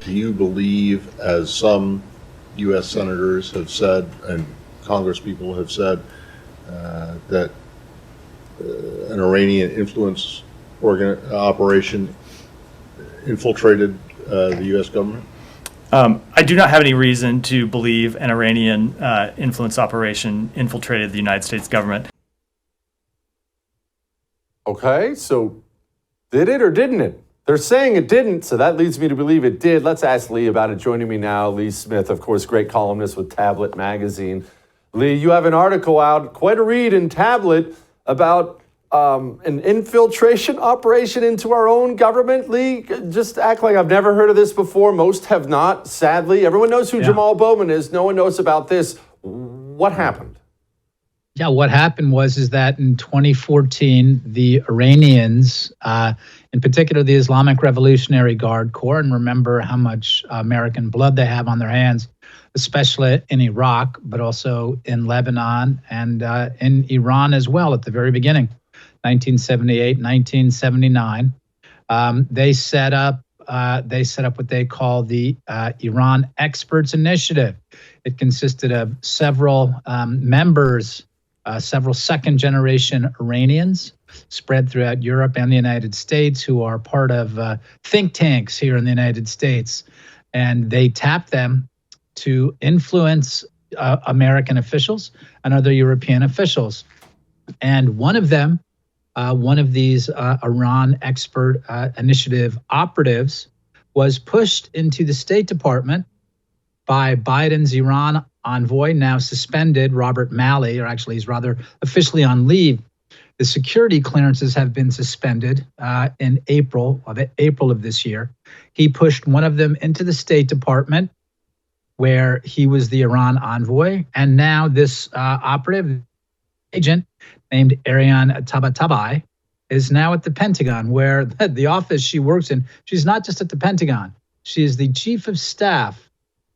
do you believe, as some U.S. senators have said and congresspeople have said, that an Iranian influence operation infiltrated the U.S. government? I do not have any reason to believe an Iranian influence operation infiltrated the United States government. Okay, so did it or didn't it? They're saying it didn't, so that leads me to believe it did. Let's ask Lee about it. Joining me now, Lee Smith, of course, great columnist with Tablet Magazine. Lee, you have an article out, quite a read in Tablet, about an infiltration operation into our own government. Lee, just act like I've never heard of this before. Most have not, sadly. Everyone knows who Jamal Bowman is. No one knows about this. What happened? Yeah, what happened is that in 2014, the Iranians, in particular the Islamic Revolutionary Guard Corps, and remember how much American blood they have on their hands, especially in Iraq, but also in Lebanon and in Iran as well at the very beginning, 1978, 1979. They set up what they call the Iran Experts Initiative. It consisted of several members, several second-generation Iranians spread throughout Europe and the United States who are part of think tanks here in the United States. And they tapped them to influence American officials and other European officials. And one of them, one of these Iran Expert Initiative operatives, was pushed into the State Department by Biden's Iran envoy, now suspended, Robert Malley, or actually he's rather officially on leave. The security clearances have been suspended in April of this year. He pushed one of them into the State Department, where he was the Iran envoy, and now this operative agent named Ariane Tabatabai is now at the Pentagon, where the office she works in. She's not just at the Pentagon; she is the chief of staff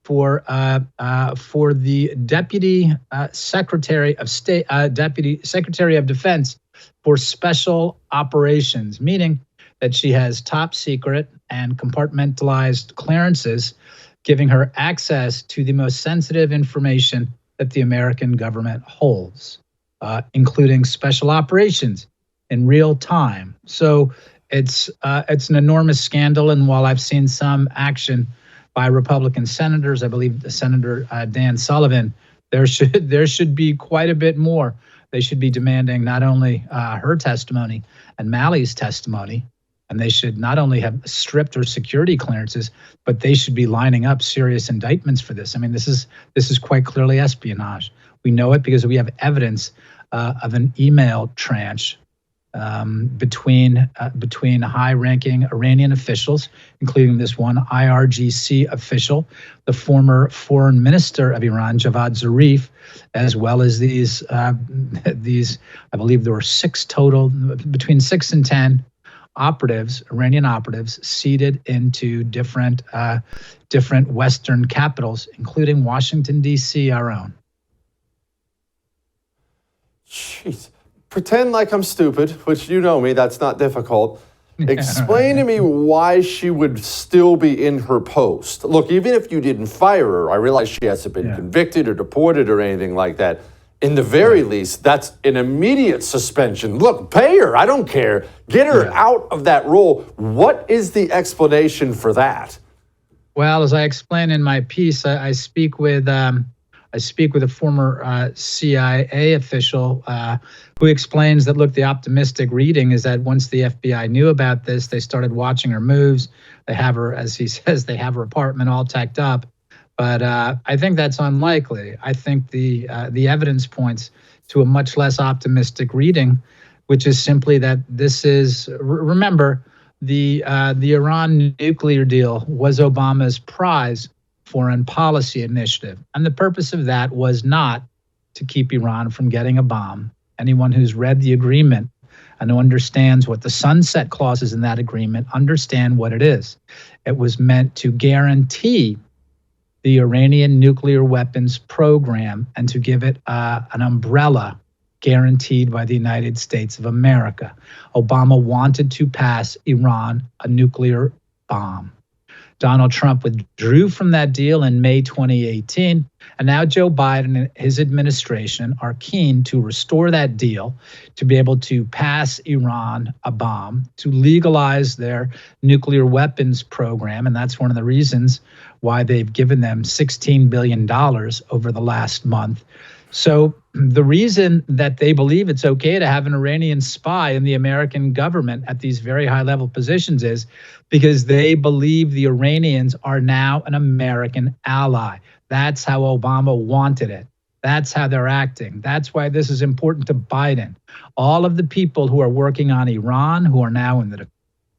for the Deputy Secretary of State, Deputy Secretary of Defense for Special Operations, meaning that she has top secret and compartmentalized clearances, giving her access to the most sensitive information that the American government holds, including special operations in real time. So it's an enormous scandal, and while I've seen some action by Republican senators, I believe Senator Dan Sullivan, there should be quite a bit more. They should be demanding not only her testimony and Malley's testimony, and they should not only have stripped her security clearances, but they should be lining up serious indictments for this. I mean, this is quite clearly espionage. We know it because we have evidence of an email tranche between high-ranking Iranian officials, including this one IRGC official, the former foreign minister of Iran, Javad Zarif, as well as these, I believe there were between 6 and 10 operatives, Iranian operatives, seated into different Western capitals, including Washington, D.C., our own. Jeez. Pretend like I'm stupid, which you know me, that's not difficult. Explain to me why she would still be in her post. Look, even if you didn't fire her, I realize she hasn't been convicted or deported or anything like that. In the very least, that's an immediate suspension. Look, pay her, I don't care. Get her out of that role. What is the explanation for that? Well, as I explain in my piece, I speak with a former CIA official who explains that, look, the optimistic reading is that once the FBI knew about this, they started watching her moves. They have her, as he says, they have her apartment all tacked up. But I think that's unlikely. I think the evidence points to a much less optimistic reading, which is simply that this is, remember, the Iran nuclear deal was Obama's prize foreign policy initiative. And the purpose of that was not to keep Iran from getting a bomb. Anyone who's read the agreement and who understands what the sunset clauses in that agreement understand what it is. It was meant to guarantee the Iranian nuclear weapons program and to give it an umbrella guaranteed by the United States of America. Obama wanted to pass Iran a nuclear bomb. Donald Trump withdrew from that deal in May 2018. And now Joe Biden and his administration are keen to restore that deal, to be able to pass Iran a bomb, to legalize their nuclear weapons program. And that's one of the reasons why they've given them $16 billion over the last month. So the reason that they believe it's okay to have an Iranian spy in the American government at these very high level positions is because they believe the Iranians are now an American ally. That's how Obama wanted it. That's how they're acting. That's why this is important to Biden. All of the people who are working on Iran, who are now in the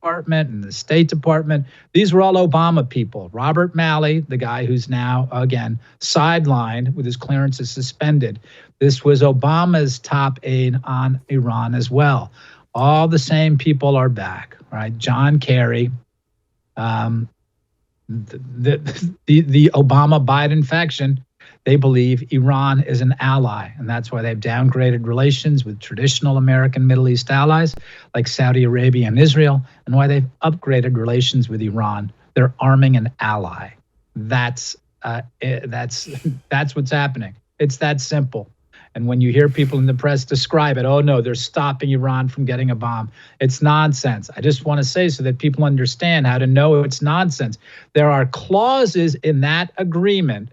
Department and the State Department, these were all Obama people. Robert Malley, the guy who's now, again, sidelined with his clearances suspended. This was Obama's top aide on Iran as well. All the same people are back, right? John Kerry, the Obama-Biden faction, they believe Iran is an ally, and that's why they've downgraded relations with traditional American Middle East allies like Saudi Arabia and Israel, and why they've upgraded relations with Iran. They're arming an ally. That's what's happening. It's that simple. And when you hear people in the press describe it, oh no, they're stopping Iran from getting a bomb. It's nonsense. I just want to say so that people understand how to know it's nonsense. There are clauses in that agreement,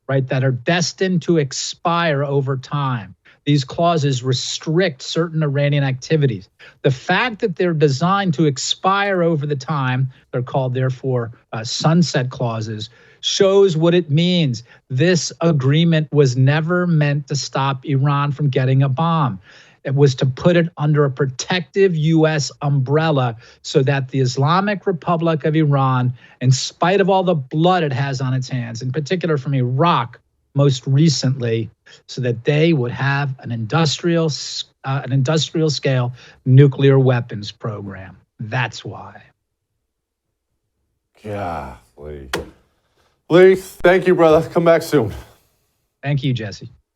right, that are destined to expire over time. These clauses restrict certain Iranian activities. The fact that they're designed to expire over the time, they're called, therefore, sunset clauses, shows what it means. This agreement was never meant to stop Iran from getting a bomb. It was to put it under a protective U.S. umbrella so that the Islamic Republic of Iran, in spite of all the blood it has on its hands, in particular from Iraq most recently, so that they would have an industrial scale nuclear weapons program. That's why. Golly. Lee, thank you, brother. Come back soon. Thank you, Jesse.